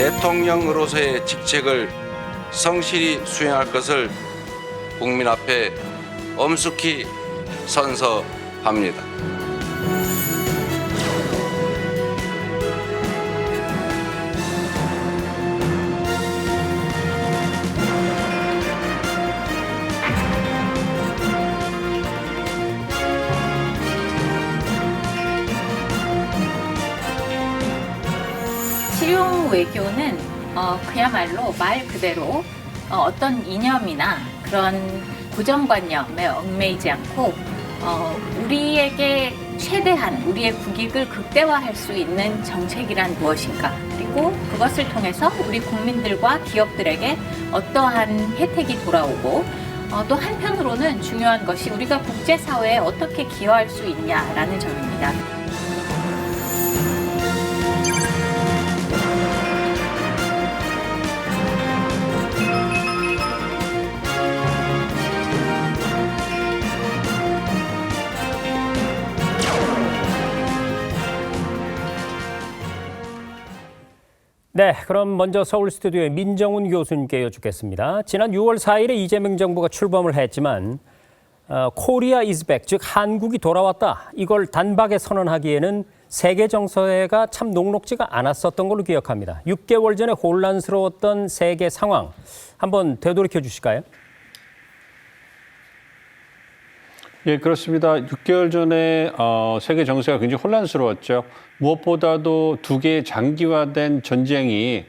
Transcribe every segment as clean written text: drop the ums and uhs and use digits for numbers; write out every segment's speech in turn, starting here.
대통령으로서의 직책을 성실히 수행할 것을 국민 앞에 엄숙히 선서합니다. 실용 외교는 그야말로 말 그대로 어떤 이념이나 그런 고정관념에 얽매이지 않고 우리에게 최대한 우리의 국익을 극대화할 수 있는 정책이란 무엇인가, 그리고 그것을 통해서 우리 국민들과 기업들에게 어떠한 혜택이 돌아오고 또 한편으로는 중요한 것이 우리가 국제사회에 어떻게 기여할 수 있냐라는 점입니다. 네, 그럼 먼저 서울 스튜디오의 민정훈 교수님께 여쭙겠습니다. 지난 6월 4일에 이재명 정부가 출범을 했지만 코리아 이즈백, 즉 한국이 돌아왔다, 이걸 단박에 선언하기에는 세계 정서가 참 녹록지가 않았었던 걸로 기억합니다. 6개월 전에 혼란스러웠던 세계 상황 한번 되돌이켜 주실까요? 예, 그렇습니다. 6개월 전에 세계 정세가 굉장히 혼란스러웠죠. 무엇보다도 두 개의 장기화된 전쟁이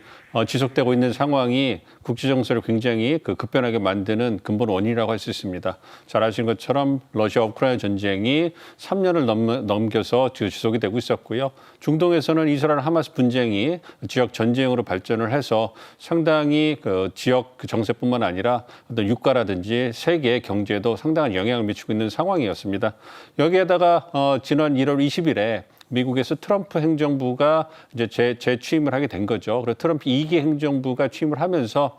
지속되고 있는 상황이 국제 정세를 굉장히 급변하게 만드는 근본 원인이라고 할 수 있습니다. 잘 아시는 것처럼 러시아 우크라이나 전쟁이 3년을 넘겨서 지속이 되고 있었고요. 중동에서는 이스라엘 하마스 분쟁이 지역 전쟁으로 발전을 해서 상당히 지역 정세뿐만 아니라 어떤 유가라든지 세계 경제에도 상당한 영향을 미치고 있는 상황이었습니다. 여기에다가 지난 1월 20일에 미국에서 트럼프 행정부가 이제 재취임을 하게 된 거죠. 그래서 트럼프 2기 행정부가 취임을 하면서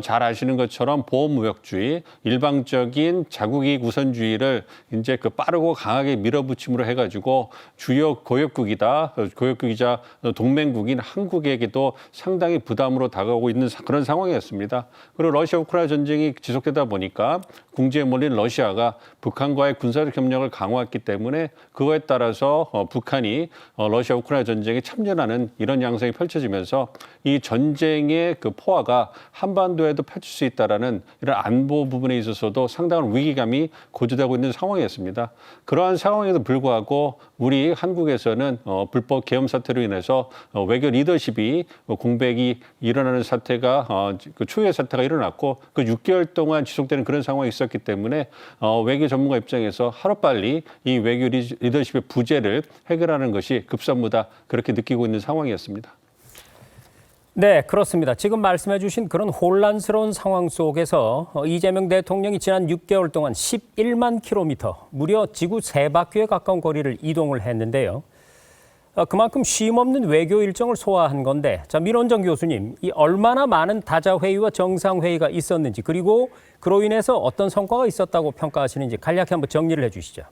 잘 아시는 것처럼 보호무역주의, 일방적인 자국이익 우선주의를 이제 빠르고 강하게 밀어붙임으로 해가지고 주요 고역국이자 동맹국인 한국에게도 상당히 부담으로 다가오고 있는 그런 상황이었습니다. 그리고 러시아 우크라이나 전쟁이 지속되다 보니까 궁지에 몰린 러시아가 북한과의 군사적 협력을 강화했기 때문에 그거에 따라서 북한이 러시아 우크라이나 전쟁에 참전하는 이런 양상이 펼쳐지면서 이 전쟁의 포화가 한반도에도 펼칠 수 있다라는 이런 안보 부분에 있어서도 상당한 위기감이 고조되고 있는 상황이었습니다. 그러한 상황에도 불구하고 우리 한국에서는 불법 계엄 사태로 인해서 외교 리더십이 공백이 일어나는 사태가 초유의 사태가 일어났고 그 6개월 동안 지속되는 그런 상황이 있었기 때문에 외교 전문가 입장에서 하루빨리 이 외교 리더십의 부재를 해결하는 것이 급선무다, 그렇게 느끼고 있는 상황이었습니다. 네, 그렇습니다. 지금 말씀해 주신 그런 혼란스러운 상황 속에서 이재명 대통령이 지난 6개월 동안 11만 킬로미터, 무려 지구 3바퀴에 가까운 거리를 이동을 했는데요. 그만큼 쉼없는 외교 일정을 소화한 건데, 자, 민원정 교수님, 이 얼마나 많은 다자회의와 정상회의가 있었는지, 그리고 그로 인해서 어떤 성과가 있었다고 평가하시는지 간략히 한번 정리를 해 주시죠.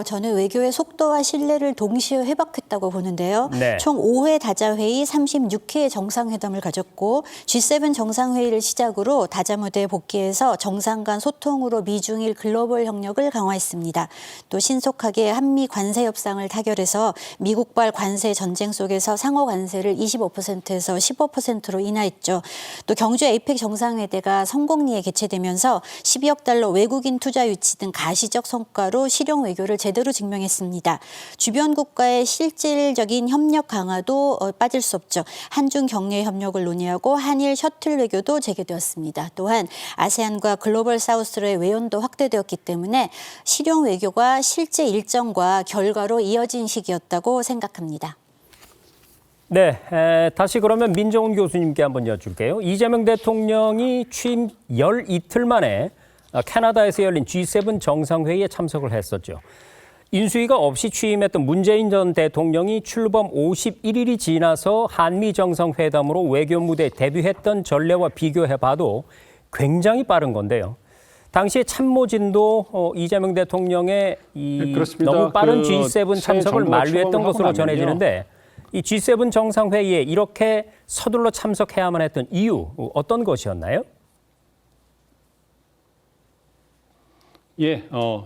저는 외교의 속도와 신뢰를 동시에 회복했다고 보는데요. 네. 총 5회 다자회의, 36회의 정상회담을 가졌고 G7 정상회의를 시작으로 다자무대에 복귀해서 정상 간 소통으로 미중일 글로벌 협력을 강화했습니다. 또 신속하게 한미 관세 협상을 타결해서 미국발 관세 전쟁 속에서 상호 관세를 25%에서 15%로 인하했죠. 또 경주 에이펙 정상회대가 성공리에 개최되면서 12억 달러 외국인 투자 유치 등 가시적 성과로 실용 외교를 제대로 증명했습니다. 주변 국가의 실질적인 협력 강화도 빠질 수 없죠. 한중 경제 협력을 논의하고 한일 셔틀 외교도 재개되었습니다. 또한 아세안과 글로벌 사우스로의 외연도 확대되었기 때문에 실용 외교가 실제 일정과 결과로 이어진 시기였다고 생각합니다. 네, 다시 그러면 민정훈 교수님께 한번 여쭐게요. 이재명 대통령이 취임 열 이틀 만에 캐나다에서 열린 G7 정상회의에 참석을 했었죠. 인수위가 없이 취임했던 문재인 전 대통령이 출범 51일이 지나서 한미 정상회담으로 외교 무대에 데뷔했던 전례와 비교해봐도 굉장히 빠른 건데요. 당시에 참모진도 이재명 대통령의 그렇습니다. 너무 빠른 G7 참석을 만류했던 것으로 전해지는데 이 G7 정상회의에 이렇게 서둘러 참석해야만 했던 이유 어떤 것이었나요? 예,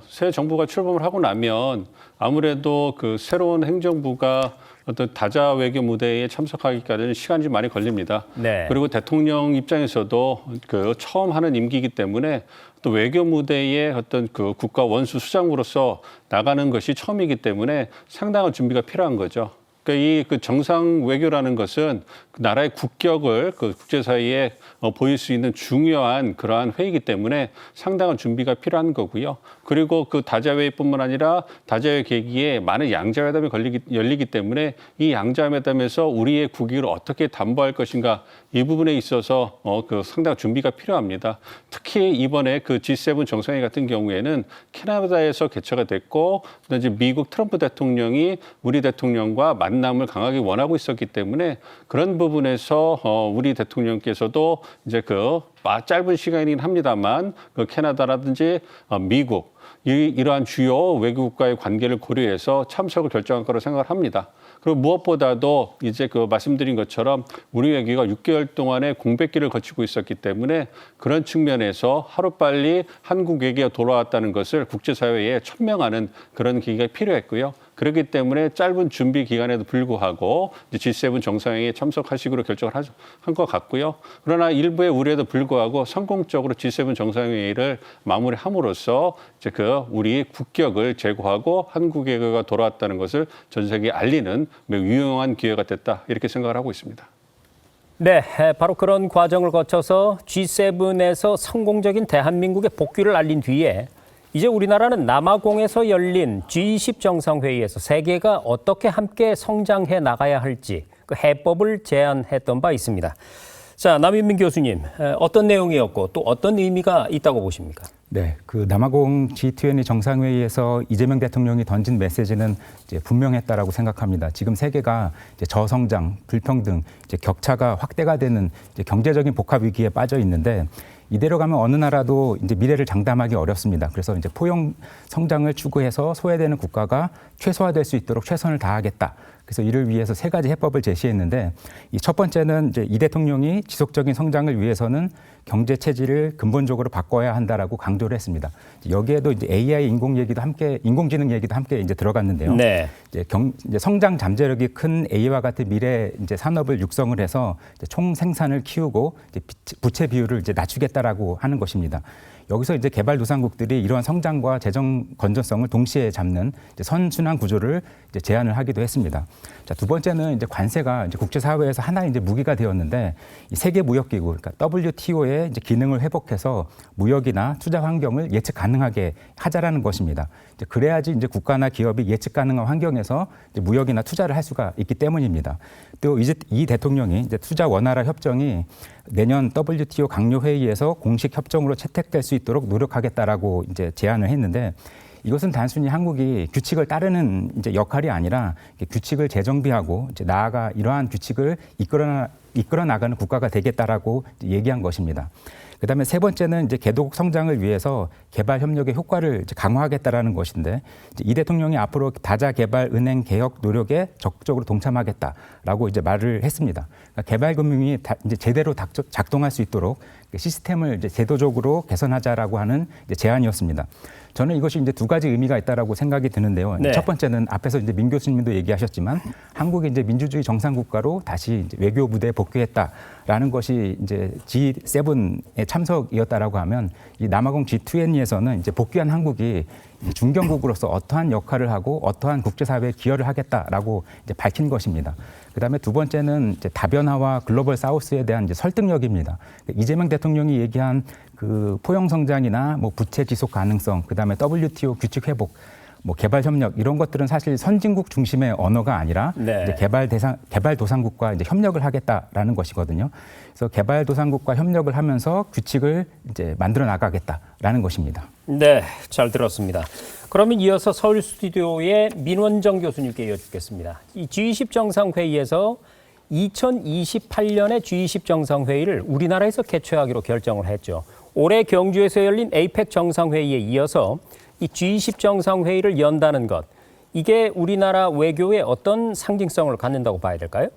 새 정부가 출범을 하고 나면 아무래도 그 새로운 행정부가 어떤 다자 외교 무대에 참석하기까지는 시간이 좀 많이 걸립니다. 네. 그리고 대통령 입장에서도 그 처음 하는 임기이기 때문에 또 외교 무대의 어떤 그 국가 원수 수장으로서 나가는 것이 처음이기 때문에 상당한 준비가 필요한 거죠. 그러니까 이 그 정상 외교라는 것은 그 나라의 국격을 그 국제사회에 보일 수 있는 중요한 그러한 회의이기 때문에 상당한 준비가 필요한 거고요. 그리고 그 다자회의뿐만 아니라 다자회의 계기에 많은 양자회담이 열리기 때문에 이 양자회담에서 우리의 국익을 어떻게 담보할 것인가 이 부분에 있어서 그 상당한 준비가 필요합니다. 특히 이번에 그 G7 정상회의 같은 경우에는 캐나다에서 개최가 됐고 이제 미국 트럼프 대통령이 우리 대통령과 만남을 강하게 원하고 있었기 때문에 그런 부분에서 우리 대통령께서도 이제 그 짧은 시간이긴 합니다만 그 캐나다라든지 미국 이러한 주요 외국과의 관계를 고려해서 참석을 결정한 거로 생각을 합니다. 그리고 무엇보다도 이제 그 말씀드린 것처럼 우리 외교가 6개월 동안의 공백기를 거치고 있었기 때문에 그런 측면에서 하루빨리 한국 외교가 돌아왔다는 것을 국제사회에 천명하는 그런 계기가 필요했고요. 그렇기 때문에 짧은 준비 기간에도 불구하고 G7 정상회의에 참석하시기로 결정을 한 것 같고요. 그러나 일부의 우려에도 불구하고 성공적으로 G7 정상회의를 마무리함으로써 이제 그 우리 국격을 제고하고 한국 외교가 돌아왔다는 것을 전 세계에 알리는 매우 유용한 기회가 됐다 이렇게 생각을 하고 있습니다. 네, 바로 그런 과정을 거쳐서 G7에서 성공적인 대한민국의 복귀를 알린 뒤에 이제 우리나라는 남아공에서 열린 G20 정상회의에서 세계가 어떻게 함께 성장해 나가야 할지 그 해법을 제안했던 바 있습니다. 자, 남인민 교수님, 어떤 내용이었고 또 어떤 의미가 있다고 보십니까? 네, 그 남아공 G20 정상회의에서 이재명 대통령이 던진 메시지는 이제 분명했다라고 생각합니다. 지금 세계가 이제 저성장, 불평등, 이제 격차가 확대가 되는 이제 경제적인 복합 위기에 빠져 있는데 이대로 가면 어느 나라도 이제 미래를 장담하기 어렵습니다. 그래서 이제 포용 성장을 추구해서 소외되는 국가가 최소화될 수 있도록 최선을 다하겠다. 그래서 이를 위해서 세 가지 해법을 제시했는데 이 첫 번째는 이제 이 대통령이 지속적인 성장을 위해서는 경제 체질을 근본적으로 바꿔야 한다라고 강조를 했습니다. 여기에도 이제 AI 인공지능 얘기도 함께 이제 들어갔는데요. 네. 이제 성장 잠재력이 큰 A와 같은 미래 이제 산업을 육성을 해서 이제 총 생산을 키우고 이제 부채 비율을 이제 낮추겠다라고 하는 것입니다. 여기서 이제 개발도상국들이 이러한 성장과 재정 건전성을 동시에 잡는 이제 선순환 구조를 이제 제안을 하기도 했습니다. 자, 두 번째는 이제 관세가 이제 국제사회에서 하나의 이제 무기가 되었는데 이 세계 무역기구, 그러니까 WTO의 이제 기능을 회복해서 무역이나 투자 환경을 예측 가능하게 하자라는 것입니다. 이제 그래야지 이제 국가나 기업이 예측 가능한 환경에서 이제 무역이나 투자를 할 수가 있기 때문입니다. 또 이제 이 대통령이 이제 투자 원활화 협정이 내년 WTO 강요 회의에서 공식 협정으로 채택될 수 있도록 노력하겠다라고 이제 제안을 했는데 이것은 단순히 한국이 규칙을 따르는 이제 역할이 아니라 규칙을 재정비하고 이제 나아가 이러한 규칙을 이끌어 나가는 국가가 되겠다라고 얘기한 것입니다. 그다음에 세 번째는 이제 개도국 성장을 위해서 개발 협력의 효과를 이제 강화하겠다라는 것인데 이제 이 대통령이 앞으로 다자 개발 은행 개혁 노력에 적극적으로 동참하겠다라고 이제 말을 했습니다. 그러니까 개발 금융이 이제 제대로 작동할 수 있도록 시스템을 이제 제도적으로 개선하자라고 하는 이제 제안이었습니다. 저는 이것이 이제 두 가지 의미가 있다라고 생각이 드는데요. 네. 첫 번째는 앞에서 이제 민 교수님도 얘기하셨지만 한국이 이제 민주주의 정상 국가로 다시 이제 외교 무대에 복귀했다라는 것이 이제 G7의 참석이었다라고 하면 이 남아공 G20에서는 이제 복귀한 한국이 중견국으로서 어떠한 역할을 하고 어떠한 국제사회에 기여를 하겠다라고 이제 밝힌 것입니다. 그다음에 두 번째는 이제 다변화와 글로벌 사우스에 대한 이제 설득력입니다. 이재명 대통령이 얘기한 그 포용 성장이나 뭐 부채 지속 가능성, 그다음에 WTO 규칙 회복, 뭐 개발 협력 이런 것들은 사실 선진국 중심의 언어가 아니라 네. 이제 개발도상국과 이제 협력을 하겠다라는 것이거든요. 그래서 개발도상국과 협력을 하면서 규칙을 이제 만들어 나가겠다라는 것입니다. 네, 잘 들었습니다. 그러면 이어서 서울 스튜디오의 민원정 교수님께 이어주겠습니다. 이 G20 정상회의에서 2028년의 G20 정상회의를 우리나라에서 개최하기로 결정을 했죠. 올해 경주에서 열린 APEC 정상회의에 이어서 이 G20 정상회의를 연다는 것, 이게 우리나라 외교에 어떤 상징성을 갖는다고 봐야 될까요?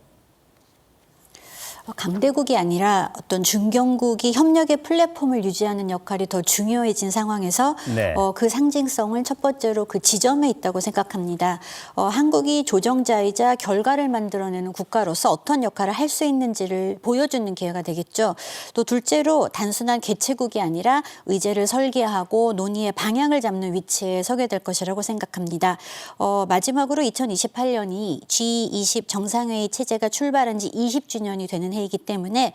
강대국이 아니라 어떤 중견국이 협력의 플랫폼을 유지하는 역할이 더 중요해진 상황에서 네. 그 상징성은 첫 번째로 그 지점에 있다고 생각합니다. 한국이 조정자이자 결과를 만들어내는 국가로서 어떤 역할을 할 수 있는지를 보여주는 기회가 되겠죠. 또 둘째로 단순한 개최국이 아니라 의제를 설계하고 논의의 방향을 잡는 위치에 서게 될 것이라고 생각합니다. 마지막으로 2028년이 G20 정상회의 체제가 출발한 지 20주년이 되는 해이기 때문에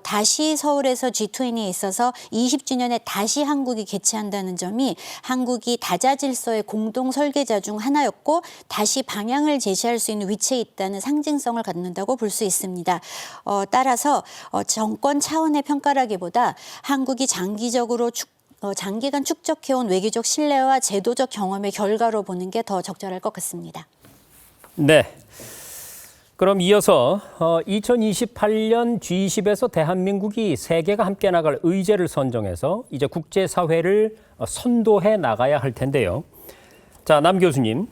다시 서울에서 G20에 있어서 20주년에 다시 한국이 개최한다는 점이 한국이 다자질서의 공동 설계자 중 하나였고 다시 방향을 제시할 수 있는 위치에 있다는 상징성을 갖는다고 볼 수 있습니다. 따라서 정권 차원의 평가라기보다 한국이 장기간 축적해온 외교적 신뢰와 제도적 경험의 결과로 보는 게 더 적절할 것 같습니다. 네. 그럼 이어서 2028년 G20에서 대한민국이 세계가 함께 나갈 의제를 선정해서 이제 국제사회를 선도해 나가야 할 텐데요. 자, 남 교수님,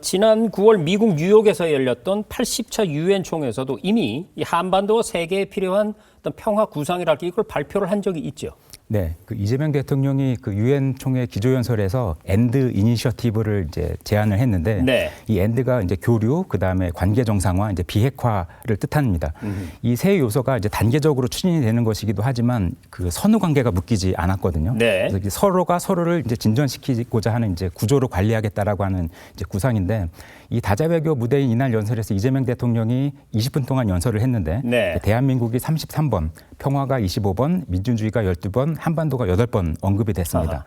지난 9월 미국 뉴욕에서 열렸던 80차 유엔 총회에서도 이미 이 한반도와 세계에 필요한 어떤 평화 구상이랄까 이걸 발표를 한 적이 있죠. 네, 그 이재명 대통령이 그 유엔 총회 기조연설에서 엔드 이니셔티브를 이제 제안을 했는데 네. 이 엔드가 이제 교류, 그 다음에 관계 정상화, 이제 비핵화를 뜻합니다. 이 세 요소가 이제 단계적으로 추진이 되는 것이기도 하지만 그 선후 관계가 묶이지 않았거든요. 네. 그래서 서로가 서로를 이제 진전시키고자 하는 이제 구조로 관리하겠다라고 하는 이제 구상인데 이 다자외교 무대인 이날 연설에서 이재명 대통령이 20분 동안 연설을 했는데 네. 대한민국이 33번, 평화가 25번, 민주주의가 12번, 한반도가 8번 언급이 됐습니다. 아하.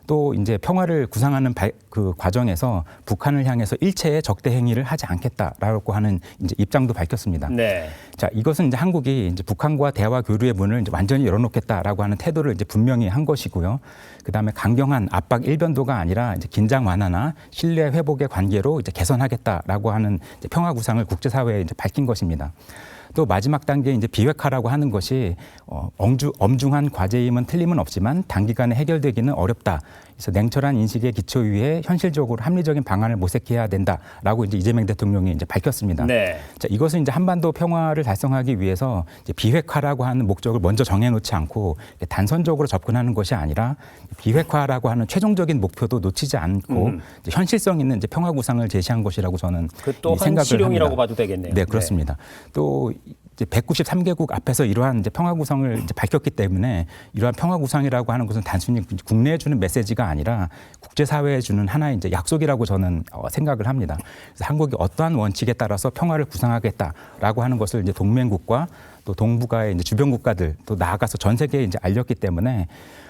또 이제 평화를 구상하는 그 과정에서 북한을 향해서 일체의 적대 행위를 하지 않겠다라고 하는 이제 입장도 밝혔습니다. 네. 자, 이것은 이제 한국이 이제 북한과 대화 교류의 문을 이제 완전히 열어놓겠다라고 하는 태도를 이제 분명히 한 것이고요. 그다음에 강경한 압박 일변도가 아니라 이제 긴장 완화나 신뢰 회복의 관계로 이제 개선하겠다라고 하는 이제 평화 구상을 국제사회에 이제 밝힌 것입니다. 또 마지막 단계 이제 비핵화라고 하는 것이 엄중한 과제임은 틀림은 없지만 단기간에 해결되기는 어렵다. 그래서 냉철한 인식의 기초 위에 현실적으로 합리적인 방안을 모색해야 된다라고 이제 이재명 대통령이 이제 밝혔습니다. 네. 자, 이것은 이제 한반도 평화를 달성하기 위해서 이제 비핵화라고 하는 목적을 먼저 정해놓지 않고 단선적으로 접근하는 것이 아니라 비핵화라고 하는 최종적인 목표도 놓치지 않고 이제 현실성 있는 이제 평화 구상을 제시한 것이라고 저는 그 또한 생각을 실용이라고 합니다. 봐도 되겠네요. 네, 그렇습니다. 또 이제 193개국 앞에서 이러한 이제 평화 구상을 이제 밝혔기 때문에 이러한 평화 구상이라고 하는 것은 단순히 국내에 주는 메시지가 아니라 국제사회에 주는 하나의 이제 약속이라고 저는 생각을 합니다. 그래서 한국이 어떠한 원칙에 따라서 평화를 구상하겠다라고 하는 것을 이제 동맹국과 또 동북아의 이제 주변 국가들 또 나아가서 전 세계에 이제 알렸기 때문에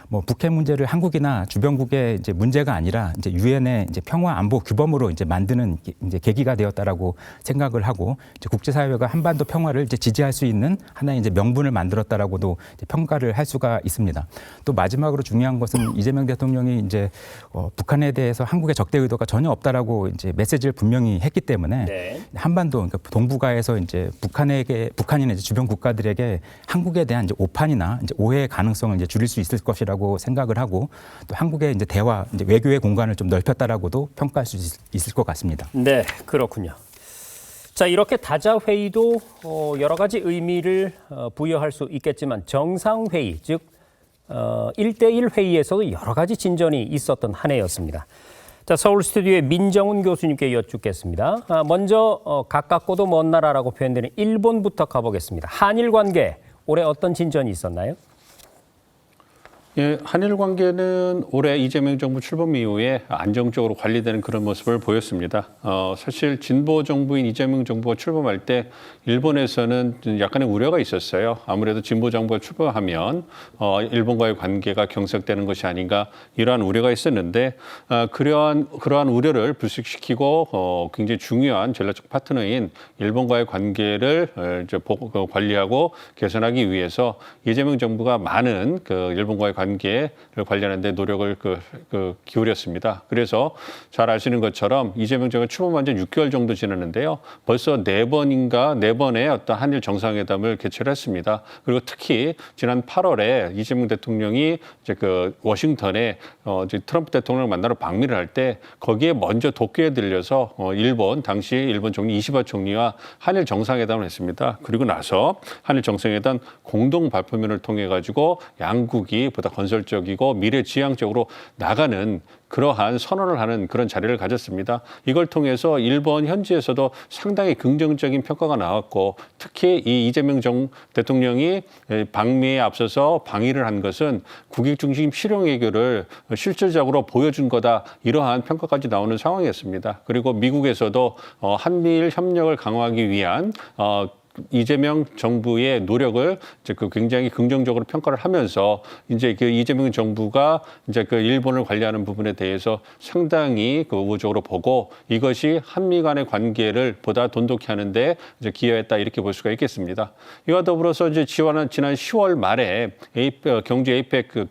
뭐 북핵 문제를 한국이나 주변국의 이제 문제가 아니라 이제 유엔의 이제 평화 안보 규범으로 이제 만드는 이제 계기가 되었다라고 생각을 하고 이제 국제사회가 한반도 평화를 이제 지지할 수 있는 하나의 이제 명분을 만들었다라고도 이제 평가를 할 수가 있습니다. 또 마지막으로 중요한 것은 이재명 대통령이 이제 북한에 대해서 한국의 적대 의도가 전혀 없다라고 이제 메시지를 분명히 했기 때문에 네. 한반도 그러니까 동북아에서 이제 북한이나 이제 주변 국가들에게 한국에 대한 이제 오판이나 이제 오해의 가능성을 이제 줄일 수 있을 것이라고 생각을 하고 또 한국의 이제 대화, 이제 외교의 공간을 좀 넓혔다라고도 평가할 수 있을 것 같습니다. 네, 그렇군요. 자, 이렇게 다자회의도 여러 가지 의미를 부여할 수 있겠지만 정상회의, 즉 1대1 회의에서도 여러 가지 진전이 있었던 한 해였습니다. 자, 서울 스튜디오의 민정훈 교수님께 여쭙겠습니다. 먼저 가깝고도 먼 나라라고 표현되는 일본부터 가보겠습니다. 한일 관계, 올해 어떤 진전이 있었나요? 예, 한일 관계는 올해 이재명 정부 출범 이후에 안정적으로 관리되는 그런 모습을 보였습니다. 사실 진보 정부인 이재명 정부가 출범할 때 일본에서는 약간의 우려가 있었어요. 아무래도 진보 정부가 출범하면 일본과의 관계가 경색되는 것이 아닌가 이러한 우려가 있었는데 그러한 우려를 불식시키고 굉장히 중요한 전략적 파트너인 일본과의 관계를 이제 관리하고 개선하기 위해서 이재명 정부가 많은 그 일본과의 관계를 관련한 데 노력을 기울였습니다. 그래서 잘 아시는 것처럼 이재명 정부가 출범한 지 6개월 정도 지났는데요. 벌써 4번의 어떤 한일 정상회담을 개최를 했습니다. 그리고 특히 지난 8월에 이재명 대통령이 이제 워싱턴에 이제 트럼프 대통령을 만나러 방미를 할 때 거기에 먼저 도쿄에 들려서 당시 일본 총리 이시바 총리와 한일 정상회담을 했습니다. 그리고 나서 한일 정상회담 공동 발표문을 통해 가지고 양국이 보다 건설적이고 미래지향적으로 나가는 그러한 선언을 하는 그런 자리를 가졌습니다. 이걸 통해서 일본 현지에서도 상당히 긍정적인 평가가 나왔고 특히 이 이재명 대통령이 방미에 앞서서 방위를 한 것은 국익 중심 실용 외교를 실질적으로 보여준 거다. 이러한 평가까지 나오는 상황이었습니다. 그리고 미국에서도 한미일 협력을 강화하기 위한 이재명 정부의 노력을 이제 굉장히 긍정적으로 평가를 하면서 이제 이재명 정부가 이제 일본을 관리하는 부분에 대해서 상당히 우호적으로 보고 이것이 한미 간의 관계를 보다 돈독히 하는데 이제 기여했다 이렇게 볼 수가 있겠습니다. 이와 더불어서 이제 지난 10월 말에 경주 에이펙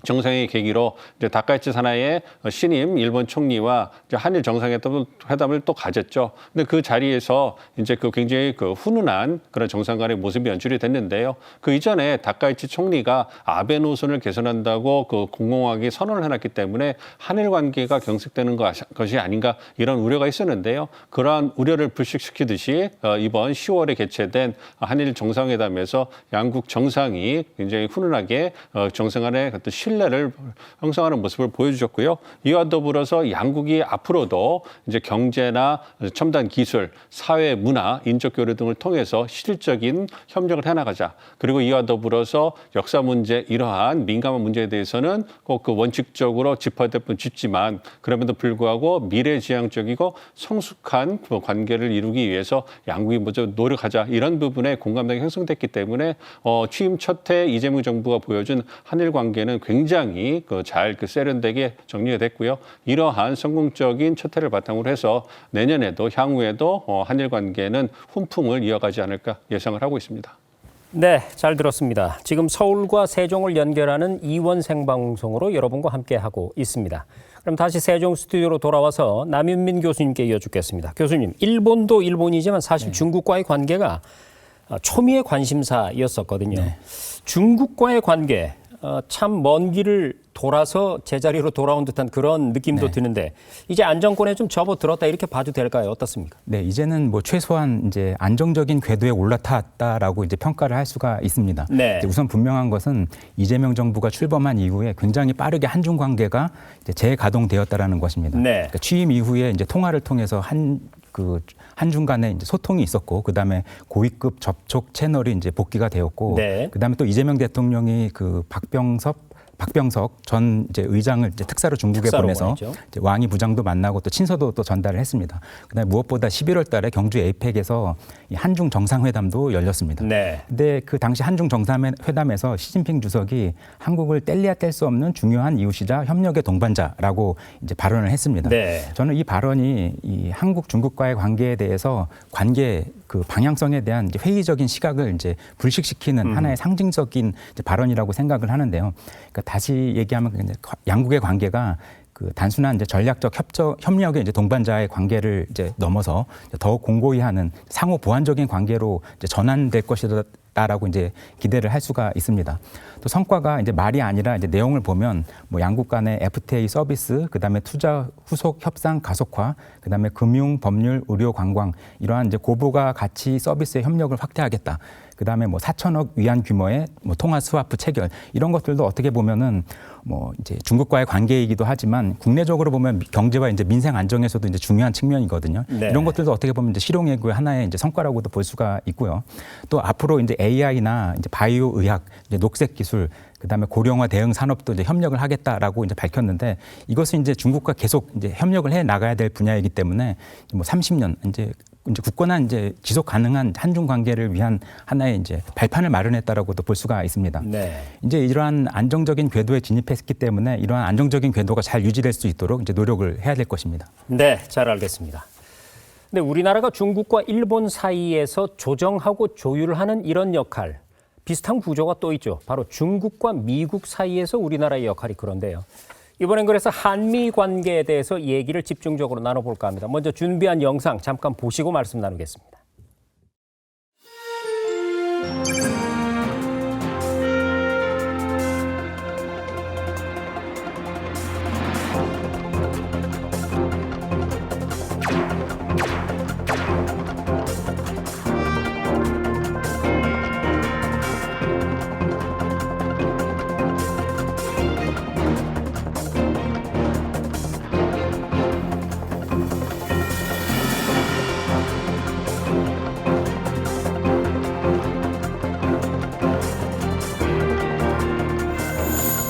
정상회의 계기로 이제 다카이치 사나이의 신임 일본 총리와 이제 한일 정상회담을 또 가졌죠. 근데 그 자리에서 이제 굉장히 훈훈한 그런 정상 간의 모습이 연출이 됐는데요. 그 이전에 다카이치 총리가 아베 노선을 개선한다고 공공하게 선언을 해놨기 때문에 한일 관계가 경색되는 것이 아닌가 이런 우려가 있었는데요. 그러한 우려를 불식시키듯이 이번 10월에 개최된 한일 정상회담에서 양국 정상이 굉장히 훈훈하게 정상 간의 어떤 신뢰를 형성하는 모습을 보여주셨고요. 이와 더불어서 양국이 앞으로도 이제 경제나 첨단 기술, 사회, 문화, 인적 교류 등을 통해서 실질적인 협력을 해나가자. 그리고 이와 더불어서 역사 문제, 이러한 민감한 문제에 대해서는 꼭 원칙적으로 짚어야 될 분 짚지만 그럼에도 불구하고 미래지향적이고 성숙한 관계를 이루기 위해서 양국이 먼저 노력하자. 이런 부분에 공감대가 형성됐기 때문에 취임 첫 해 이재명 정부가 보여준 한일 관계는 굉장히 잘 세련되게 정리가 됐고요. 이러한 성공적인 첫 해를 바탕으로 해서 내년에도 향후에도 한일 관계는 훈풍을 이어가지 않을까 예상을 하고 있습니다. 네, 잘 들었습니다. 지금 서울과 세종을 연결하는 이원 생방송으로 여러분과 함께하고 있습니다. 그럼 다시 세종 스튜디오로 돌아와서 남윤민 교수님께 이어주겠습니다. 교수님, 일본도 일본이지만 사실 중국과의 관계가 초미의 관심사였었거든요. 네. 중국과의 관계, 참 먼 길을 돌아서 제자리로 돌아온 듯한 그런 느낌도 드는데 이제 안정권에 좀 접어들었다 이렇게 봐도 될까요? 어떻습니까? 네, 이제는 뭐 최소한 이제 안정적인 궤도에 올라탔다라고 이제 평가를 할 수가 있습니다. 네. 이제 우선 분명한 것은 이재명 정부가 출범한 이후에 굉장히 빠르게 한중 관계가 이제 재가동되었다라는 것입니다. 네. 그러니까 취임 이후에 이제 통화를 통해서 한중 간에 이제 소통이 있었고, 그 다음에 고위급 접촉 채널이 이제 복귀가 되었고, 그 다음에 또 이재명 대통령이 박병석 전 이제 의장을 이제 특사로 중국에 보내서 이제 왕이 부장도 만나고 또 친서도 또 전달을 했습니다. 그다음에 무엇보다 11월 달에 경주 에이펙에서 이 한중 정상회담도 열렸습니다. 근데 그 당시 한중 정상회담에서 시진핑 주석이 한국을 뗄래야 뗄 수 없는 중요한 이웃이자 협력의 동반자라고 이제 발언을 했습니다. 저는 이 발언이 이 한국 중국과의 관계에 대해서 관계 그 방향성에 대한 이제 회의적인 시각을 이제 불식시키는 하나의 상징적인 이제 발언이라고 생각을 하는데요. 그러니까 다시 얘기하면 양국의 관계가 그 단순한 이제 전략적 협력의 이제 동반자의 관계를 이제 넘어서 더욱 공고히 하는 상호 보완적인 관계로 이제 전환될 것이다라고 이제 기대를 할 수가 있습니다. 또 성과가 이제 말이 아니라 이제 내용을 보면 뭐 양국 간의 FTA 서비스, 그다음에 투자 후속 협상 가속화, 그다음에 금융, 법률, 의료, 관광 이러한 이제 고부가 가치 서비스의 협력을 확대하겠다. 그다음에 뭐 4천억 위안 규모의 뭐 통화 스와프 체결 이런 것들도 어떻게 보면은 뭐 이제 중국과의 관계이기도 하지만 국내적으로 보면 경제와 이제 민생 안정에서도 이제 중요한 측면이거든요. 이런 것들도 어떻게 보면 이제 실용외교의 하나의 이제 성과라고도 볼 수가 있고요. 또 앞으로 이제 AI나 이제 바이오 의학, 이제 녹색 기술, 그다음에 고령화 대응 산업도 이제 협력을 하겠다라고 이제 밝혔는데 이것은 이제 중국과 계속 이제 협력을 해 나가야 될 분야이기 때문에 뭐 30년 이제 굳건한 이제 지속 가능한 한중 관계를 위한 하나의 이제 발판을 마련했다라고도 볼 수가 있습니다. 이제 이러한 안정적인 궤도에 진입했기 때문에 이러한 안정적인 궤도가 잘 유지될 수 있도록 이제 노력을 해야 될 것입니다. 네, 잘 알겠습니다. 근데 우리나라가 중국과 일본 사이에서 조정하고 조율하는 이런 역할, 비슷한 구조가 또 있죠. 바로 중국과 미국 사이에서 우리나라의 역할이 그런데요. 이번엔 그래서 한미 관계에 대해서 얘기를 집중적으로 나눠볼까 합니다. 먼저 준비한 영상 잠깐 보시고 말씀 나누겠습니다.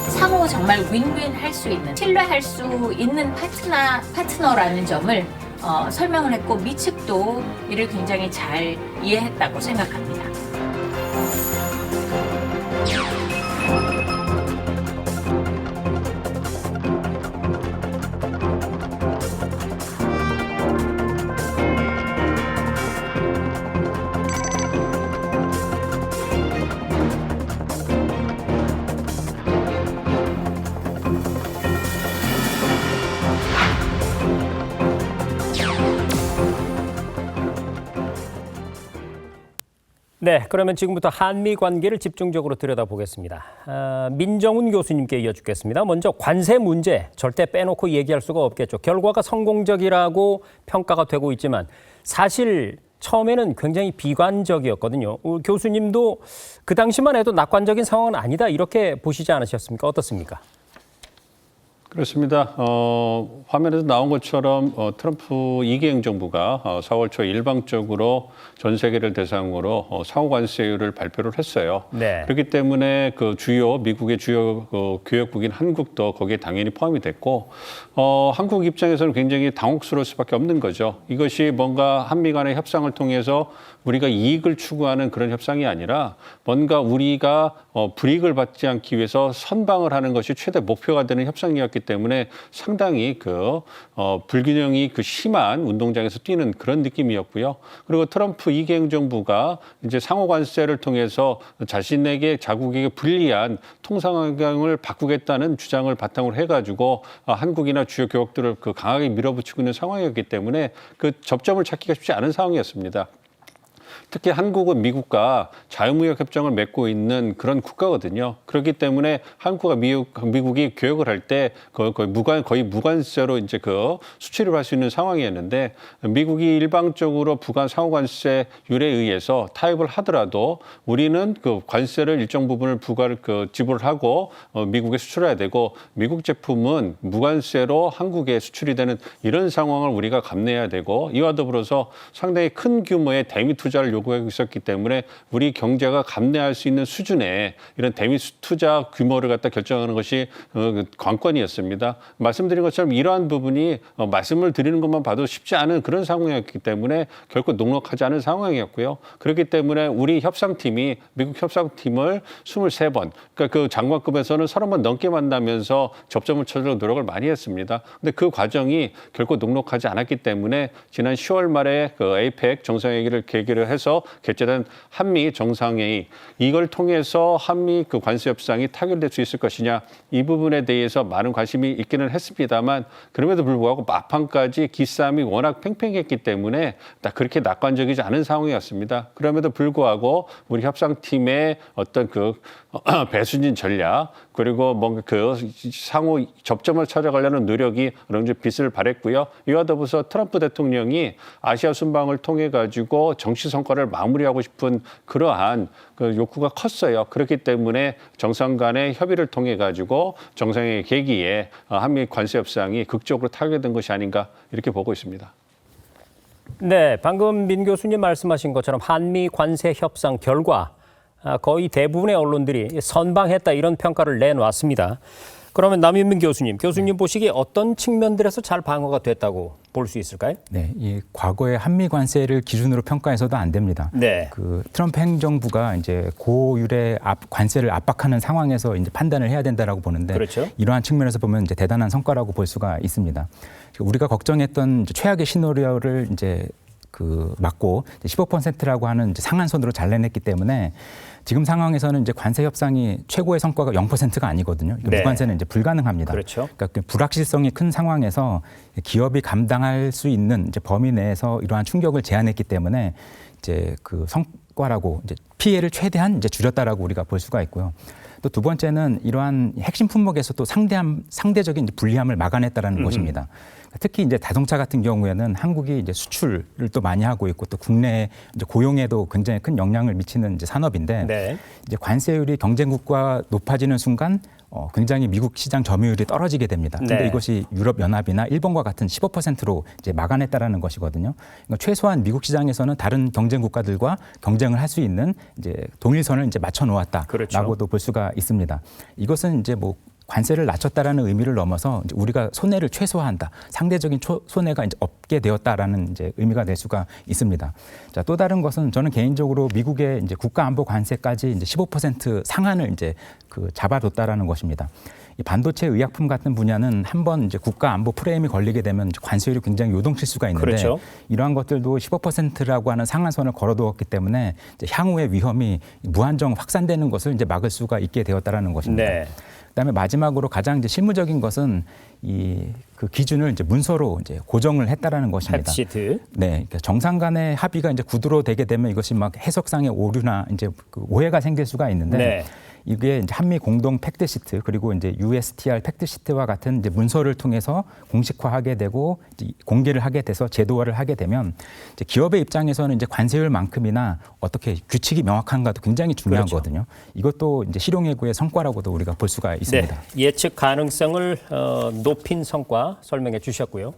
상호 정말 윈윈 할 수 있는, 신뢰할 수 있는 파트너라는 점을 설명을 했고, 미 측도 이를 굉장히 잘 이해했다고 생각합니다. 네, 그러면 지금부터 한미 관계를 집중적으로 들여다보겠습니다. 민정훈 교수님께 이어주겠습니다. 먼저 관세 문제 절대 빼놓고 얘기할 수가 없겠죠. 결과가 성공적이라고 평가가 되고 있지만 사실 처음에는 굉장히 비관적이었거든요. 교수님도 그 당시만 해도 낙관적인 상황은 아니다 이렇게 보시지 않으셨습니까? 어떻습니까? 그렇습니다. 화면에서 나온 것처럼 트럼프 2기 행정부가 4월 초 일방적으로 전 세계를 대상으로 상호 관세율을 발표를 했어요. 네. 그렇기 때문에 그 미국의 주요 교역국인 한국도 거기에 당연히 포함이 됐고, 한국 입장에서는 굉장히 당혹스러울 수밖에 없는 거죠. 이것이 뭔가 한미 간의 협상을 통해서 우리가 이익을 추구하는 그런 협상이 아니라 뭔가 우리가 불이익을 받지 않기 위해서 선방을 하는 것이 최대 목표가 되는 협상이었기 때문에 상당히 불균형이 심한 운동장에서 뛰는 그런 느낌이었고요. 그리고 트럼프 2기 행정부가 이제 상호 관세를 통해서 자국에게 불리한 통상환경을 바꾸겠다는 주장을 바탕으로 해가지고 한국이나 주요 교역들을 강하게 밀어붙이고 있는 상황이었기 때문에 그 접점을 찾기가 쉽지 않은 상황이었습니다. 특히 한국은 미국과 자유무역 협정을 맺고 있는 그런 국가거든요. 그렇기 때문에 한국과 미국이 교역을 할 때 거의 무관세로 이제 수출을 할 수 있는 상황이었는데, 미국이 일방적으로 부관 상호관세율에 의해서 타협을 하더라도 우리는 그 관세를 일정 부분을 지불을 하고 미국에 수출해야 되고, 미국 제품은 무관세로 한국에 수출이 되는 이런 상황을 우리가 감내해야 되고, 이와 더불어서 상당히 큰 규모의 대미 투자를 요구하고 있었기 때문에 우리 경제가 감내할 수 있는 수준의 이런 대미 투자 규모를 갖다 결정하는 것이 관건이었습니다. 말씀드린 것처럼 이러한 부분이 말씀을 드리는 것만 봐도 쉽지 않은 그런 상황이었기 때문에 결코 녹록하지 않은 상황이었고요. 그렇기 때문에 우리 협상팀이 미국 협상팀을 23번, 그러니까 그 장관급에서는 30번 넘게 만나면서 접점을 찾으려고 노력을 많이 했습니다. 근데 그 과정이 결코 녹록하지 않았기 때문에 지난 10월 말에 에이펙 정상회의를 계기를 해서 개최된 한미 정상회의, 이걸 통해서 한미 관세 협상이 타결될 수 있을 것이냐, 이 부분에 대해서 많은 관심이 있기는 했습니다만, 그럼에도 불구하고 막판까지 기싸움이 워낙 팽팽했기 때문에 딱 그렇게 낙관적이지 않은 상황이었습니다. 그럼에도 불구하고 우리 협상팀의 어떤 배수진 전략, 그리고 뭔가 상호 접점을 찾아가려는 노력이 어느 정도 빛을 발했고요. 이와 더불어서 트럼프 대통령이 아시아 순방을 통해 가지고 정치 성과를 마무리하고 싶은 그러한 욕구가 컸어요. 그렇기 때문에 정상 간의 협의를 통해 가지고 정상회의 계기에 한미 관세 협상이 극적으로 타결된 것이 아닌가 이렇게 보고 있습니다. 네, 방금 민 교수님 말씀하신 것처럼 한미 관세 협상 결과 거의 대부분의 언론들이 선방했다 이런 평가를 내놨습니다. 그러면 남윤민 교수님 보시기에 어떤 측면들에서 잘 방어가 됐다고 볼 수 있을까요? 네, 이 과거의 한미 관세를 기준으로 평가해서도 안 됩니다. 네. 트럼프 행정부가 이제 고율의 관세를 압박하는 상황에서 이제 판단을 해야 된다라고 보는데, 그렇죠. 이러한 측면에서 보면 이제 대단한 성과라고 볼 수가 있습니다. 우리가 걱정했던 최악의 시나리오를 이제 맞고 15%라고 하는 이제 상한선으로 잘 내냈기 때문에 지금 상황에서는 이제 관세 협상이 최고의 성과가 0%가 아니거든요. 네. 무관세는 이제 불가능합니다. 그렇죠. 그러니까 그 불확실성이 큰 상황에서 기업이 감당할 수 있는 이제 범위 내에서 이러한 충격을 제한했기 때문에 이제 그 성과라고 이제 피해를 최대한 이제 줄였다라고 우리가 볼 수가 있고요. 또 두 번째는 이러한 핵심 품목에서 또 상대적인 불리함을 막아냈다라는 것입니다. 특히 이제 자동차 같은 경우에는 한국이 이제 수출을 또 많이 하고 있고 또 국내 이제 고용에도 굉장히 큰 영향을 미치는 이제 산업인데 네. 이제 관세율이 경쟁국과 높아지는 순간 굉장히 미국 시장 점유율이 떨어지게 됩니다. 근데 네. 이것이 유럽 연합이나 일본과 같은 15%로 이제 막아냈다라는 것이거든요. 그러니까 최소한 미국 시장에서는 다른 경쟁 국가들과 경쟁을 할 수 있는 이제 동일선을 이제 맞춰 놓았다라고도 그렇죠. 볼 수가 있습니다. 이것은 이제 뭐 관세를 낮췄다라는 의미를 넘어서 이제 우리가 손해를 최소화한다. 상대적인 손해가 이제 없게 되었다라는 이제 의미가 될 수가 있습니다. 자, 또 다른 것은 저는 개인적으로 미국의 이제 국가안보 관세까지 이제 15% 상한을 이제 잡아뒀다라는 것입니다. 이 반도체 의약품 같은 분야는 한번 이제 국가 안보 프레임이 걸리게 되면 관세율이 굉장히 요동칠 수가 있는데 그렇죠. 이러한 것들도 15%라고 하는 상한선을 걸어두었기 때문에 이제 향후의 위험이 무한정 확산되는 것을 이제 막을 수가 있게 되었다라는 것입니다. 네. 그다음에 마지막으로 가장 이제 실무적인 것은 그 기준을 이제 문서로 이제 고정을 했다라는 것입니다. 팩시트. 네, 그러니까 정상 간의 합의가 이제 구두로 되게 되면 이것이 막 해석상의 오류나 이제 그 오해가 생길 수가 있는데 네. 이게 이제 한미 공동 팩트 시트 그리고 이제 USTR 팩트 시트와 같은 이제 문서를 통해서 공식화하게 되고 이제 공개를 하게 돼서 제도화를 하게 되면 이제 기업의 입장에서는 이제 관세율만큼이나 어떻게 규칙이 명확한가도 굉장히 중요하거든요. 이것도 이제 실용예고의 성과라고도 우리가 볼 수가 있습니다. 네. 예측 가능성을 높인 성과 설명해 주셨고요.